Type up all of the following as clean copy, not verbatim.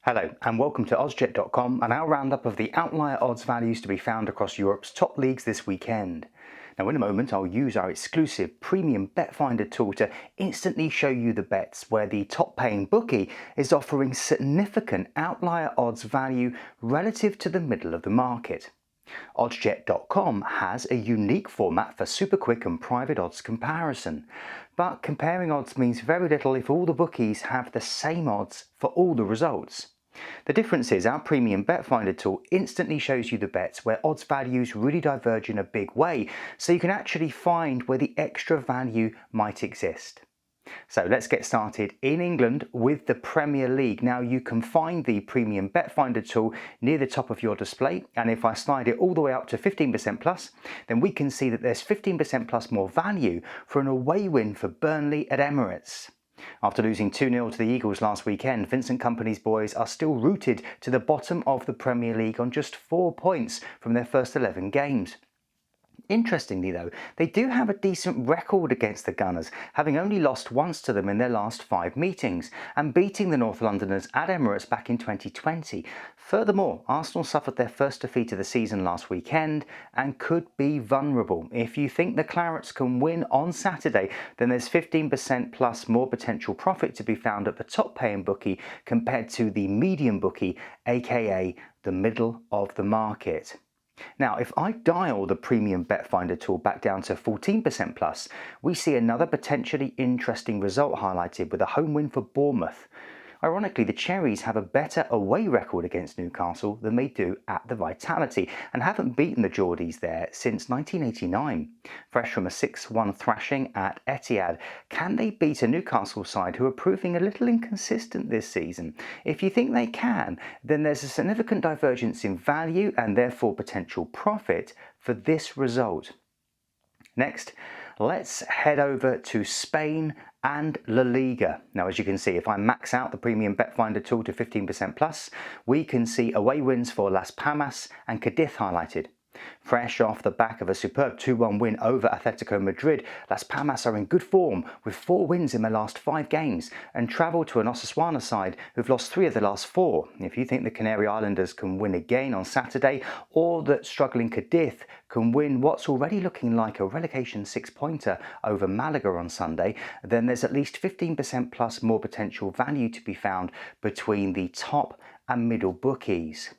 Hello and welcome to oddscheck.com and our roundup of the outlier odds values to be found across Europe's top leagues this weekend. Now in a moment I'll use our exclusive premium bet finder tool to instantly show you the bets where the top paying bookie is offering significant outlier odds value relative to the middle of the market. Oddscheck.com has a unique format for super quick and private odds comparison, but comparing odds means very little if all the bookies have the same odds for all the results. The difference is our premium bet finder tool instantly shows you the bets where odds values really diverge in a big way, so you can actually find where the extra value might exist. So let's get started in England with the Premier League. Now you can find the premium bet finder tool near the top of your display, and if I slide it all the way up to 15% plus, then we can see that there's 15% plus more value for an away win for Burnley at Emirates. After losing 2-0 to the Eagles last weekend, Vincent Kompany's boys are still rooted to the bottom of the Premier League on just 4 points from their first 11 games. Interestingly though, they do have a decent record against the Gunners, having only lost once to them in their last 5 meetings and beating the North Londoners at Emirates back in 2020. Furthermore, Arsenal suffered their first defeat of the season last weekend and could be vulnerable. If you think the Clarets can win on Saturday, then there's 15% plus more potential profit to be found at the top paying bookie compared to the medium bookie, aka the middle of the market. Now, if I dial the premium bet finder tool back down to 14% plus, we see another potentially interesting result highlighted with a home win for Bournemouth. Ironically, the Cherries have a better away record against Newcastle than they do at the Vitality and haven't beaten the Geordies there since 1989. Fresh from a 6-1 thrashing at Etihad, can they beat a Newcastle side who are proving a little inconsistent this season? If you think they can, then there's a significant divergence in value and therefore potential profit for this result. Next, let's head over to Spain and La Liga. Now, as you can see, if I max out the premium bet finder tool to 15% plus, we can see away wins for Las Palmas and Cadiz highlighted. Fresh off the back of a superb 2-1 win over Atletico Madrid, Las Palmas are in good form with 4 wins in their last 5 games and travel to an Osasuna side who've lost 3 of the last 4. If you think the Canary Islanders can win again on Saturday, or that struggling Cadiz can win what's already looking like a relegation 6-pointer over Malaga on Sunday, then there's at least 15% plus more potential value to be found between the top and middle bookies.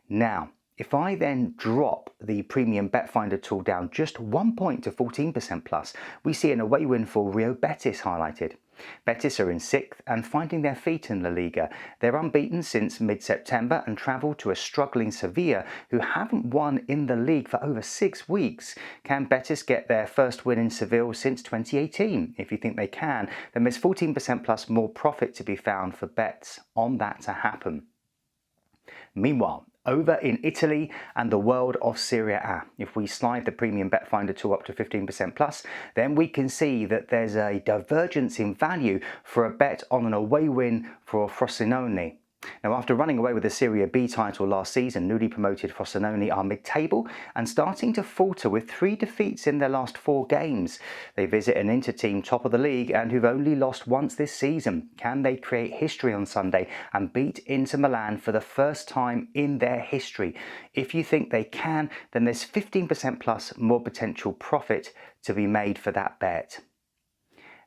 Now, if I then drop the premium bet finder tool down just 1 point to 14% plus, we see an away win for Real Betis highlighted. Betis are in 6th and finding their feet in La Liga. They're unbeaten since mid-September and travel to a struggling Sevilla who haven't won in the league for over 6 weeks. Can Betis get their first win in Seville since 2018? If you think they can, then there's 14% plus more profit to be found for bets on that to happen. Meanwhile, over in Italy and the world of Serie A, if we slide the premium bet finder tool up to 15% plus, then we can see that there's a divergence in value for a bet on an away win for Frosinone. Now, after running away with the Serie B title last season, newly promoted Frosinone are mid-table and starting to falter with 3 defeats in their last 4 games. They visit an Inter-team top of the league and who've only lost once this season. Can they create history on Sunday and beat Inter Milan for the first time in their history? If you think they can, then there's 15% plus more potential profit to be made for that bet.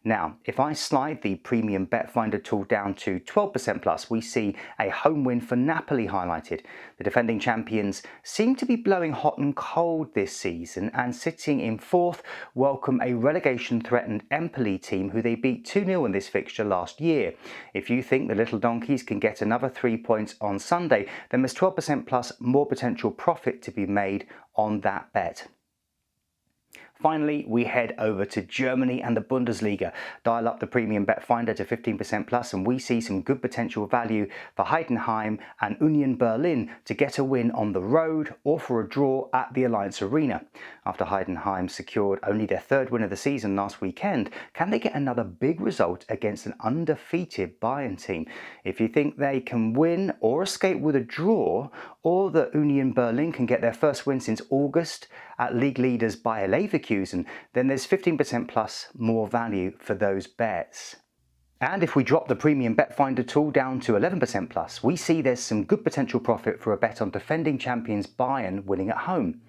Now, if I slide the premium bet finder tool down to 12% plus, we see a home win for Napoli highlighted. The defending champions seem to be blowing hot and cold this season and sitting in 4th welcome a relegation threatened Empoli team who they beat 2-0 in this fixture last year. If you think the Little Donkeys can get another 3 points on Sunday, then there's 12% plus more potential profit to be made on that bet. Finally, we head over to Germany and the Bundesliga. Dial up the premium bet finder to 15% plus and we see some good potential value for Heidenheim and Union Berlin to get a win on the road or for a draw at the Allianz Arena. After Heidenheim secured only their 3rd win of the season last weekend, can they get another big result against an undefeated Bayern team? If you think they can win or escape with a draw, or that Union Berlin can get their first win since August at league leaders Bayer Leverkusen, then there's 15% plus more value for those bets. And if we drop the premium bet finder tool down to 11% plus, we see there's some good potential profit for a bet on defending champions Bayern winning at home.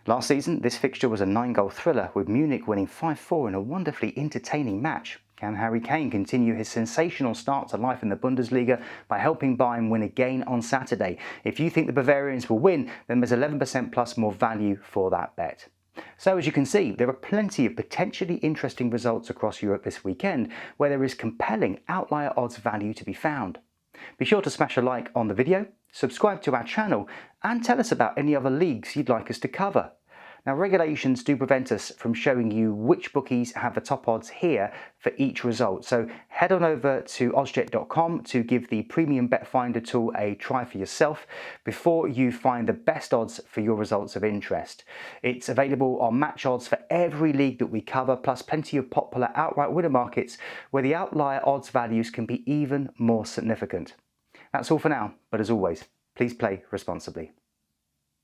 Last season, this fixture was a 9-goal thriller, with Munich winning 5-4 in a wonderfully entertaining match. Can Harry Kane continue his sensational start to life in the Bundesliga by helping Bayern win again on Saturday? If you think the Bavarians will win, then there's 11% plus more value for that bet. So as you can see, there are plenty of potentially interesting results across Europe this weekend, where there is compelling outlier odds value to be found. Be sure to smash a like on the video, subscribe to our channel, and tell us about any other leagues you'd like us to cover. Now, regulations do prevent us from showing you which bookies have the top odds here for each result, so head on over to oddscheck.com to give the premium bet finder tool a try for yourself before you find the best odds for your results of interest. It's available on match odds for every league that we cover, plus plenty of popular outright winner markets where the outlier odds values can be even more significant. That's all for now, but as always, please play responsibly.